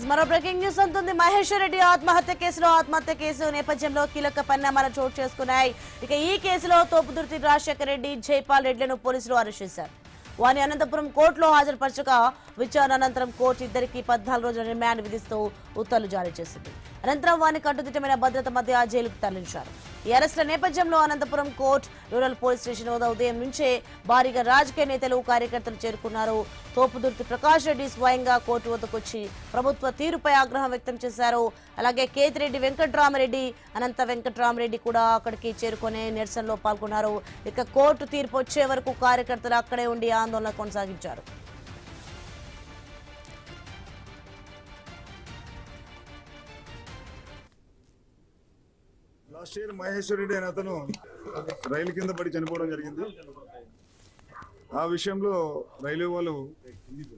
మరో breaking news అంటుంది. మహేశ్వర్ రెడ్డి ఆత్మహత్య కేసు నేపథ్యంలో కీలక పరిణామాలు చోటు చేసుకున్నాయి. ఇక ఈ కేసులో తోపుదుర్తి రాజశేఖర రెడ్డి, జైపాల్ రెడ్డిలను పోలీసులు అరెస్ట్ చేశారు. వారిని అనంతపురం కోర్టులో హాజరుపరచగా విచారణ అనంతరం కోర్టు ఇద్దరికి 14 రోజుల రిమాండ్ విధిస్తూ ఉత్తర్వులు జారీ చేసింది. అనంతరం వారిని కట్టుదిట్టమైన భద్రత మధ్య జైలుకు తరలించారు. ఈ అరెస్టుల నేపథ్యంలో Anantapuram court rural police station వద్ద ఉదయం నుంచే భారీగా రాజకీయ నేతలు, కార్యకర్తలు చేరుకున్నారు. తోపుదుర్తి ప్రకాష్ రెడ్డి స్వయంగా కోర్టు వద్దకు వచ్చి ప్రభుత్వ తీరుపై ఆగ్రహం వ్యక్తం చేశారు. అలాగే కేతిరెడ్డి వెంకట్రామరెడ్డి, అనంత వెంకట్రామరెడ్డి కూడా అక్కడికి చేరుకునే నిరసనలో పాల్గొన్నారు. ఇక కోర్టు తీర్పు వచ్చే వరకు కార్యకర్తలు అక్కడే ఉండి ఆందోళన కొనసాగించారు. లాస్ట్ ఇయర్ మహేశ్వర్ రెడ్డి అనే అతను రైలు కింద పడి చనిపోవడం జరిగింది. ఆ విషయంలో రైల్వే వాళ్ళు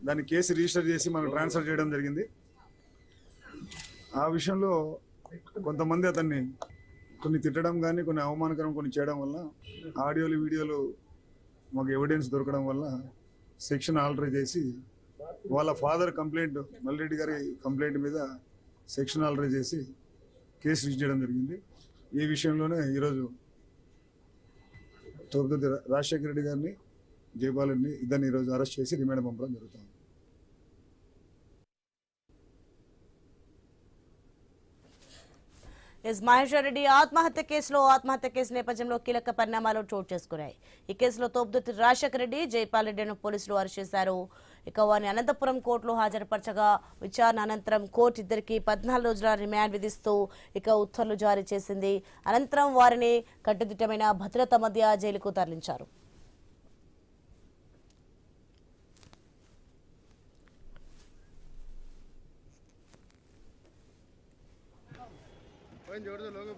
దాన్ని కేసు రిజిస్టర్ చేసి మనకు ట్రాన్స్ఫర్ చేయడం జరిగింది. ఆ విషయంలో కొంతమంది అతన్ని కొన్ని తిట్టడం కానీ, కొన్ని అవమానకరం కొన్ని చేయడం వల్ల, ఆడియోలు వీడియోలు మాకు ఎవిడెన్స్ దొరకడం వల్ల సెక్షన్ ఆల్టర్ చేసి వాళ్ళ ఫాదర్ కంప్లైంట్, మల్రెడ్డి గారి కంప్లైంట్ మీద సెక్షన్ ఆల్టర్ చేసి కేసు రిజిస్టర్ చేయడం జరిగింది. ఈ విషయంలోనే ఈరోజు తోపుదుర్తి రాజశేఖర రెడ్డి గారిని, జైపాల్ రెడ్డిని ఇద్దరిని ఈరోజు అరెస్ట్ చేసి రిమాండ్ పంపడం జరుగుతుంది. మహేశ్వర్ రెడ్డి ఆత్మహత్య కేసు నేపథ్యంలో కీలక పరిణామాలు చోటు చేసుకున్నాయి. ఈ కేసులో తోపుదుర్తి రాజశేఖర రెడ్డి, జైపాల్ రెడ్డిను పోలీసులు అరెస్ట్ చేశారు. ఇక వారిని అనంతపురం కోర్టులో హాజరుపరచగా విచారణ అనంతరం కోర్టు ఇద్దరికి 14 రోజుల రిమాండ్ విధిస్తూ ఇక ఉత్తర్వులు జారీ చేసింది. అనంతరం వారిని కట్టుదిట్టమైన భద్రత మధ్య జైలుకు తరలించారు. जोड़ दो लोगों